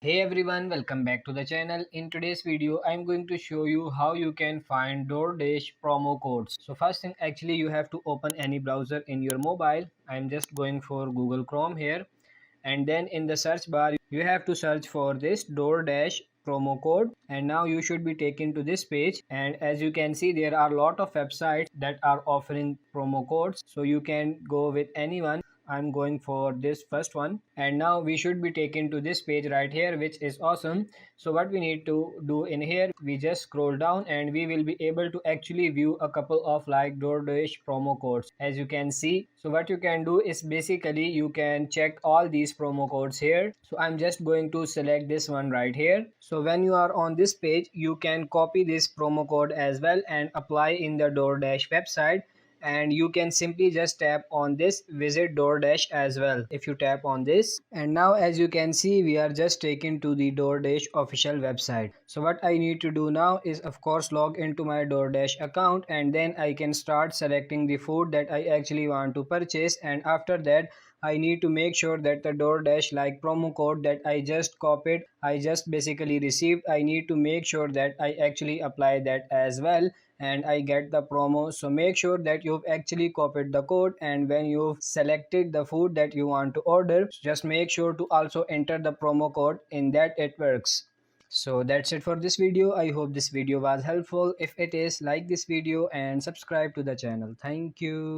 Hey everyone, welcome back to the channel. In today's video, I'm going to show you how you can find DoorDash promo codes. So first thing, actually you have to open any browser in your mobile. I'm just going for Google Chrome here. And then in the search bar, you have to search for this DoorDash promo code. And now you should be taken to this page. And as you can see, there are a lot of websites that are offering promo codes. So you can go with anyone. I'm going for this first one, and now we should be taken to this page right here, which is awesome. So what we need to do in here, we just scroll down and we will be able to actually view a couple of like DoorDash promo codes, as you can see. So what you can do is basically you can check all these promo codes here. So I'm just going to select this one right here. So when you are on this page, you can copy this promo code as well and apply in the DoorDash website, and you can simply just tap on this visit DoorDash as well. If you tap on this, and now as you can see, we are just taken to the DoorDash official website. So what I need to do now is of course log into my DoorDash account, and then I can start selecting the food that I actually want to purchase. And after that, I need to make sure that the DoorDash like promo code that I just copied, I just basically received, I need to make sure that I actually apply that as well and I get the promo. So make sure that you've actually copied the code, and when you've selected the food that you want to order, just make sure to also enter the promo code in that it works. So that's it for this video. I hope this video was helpful. If it is, like this video and subscribe to the channel. Thank you.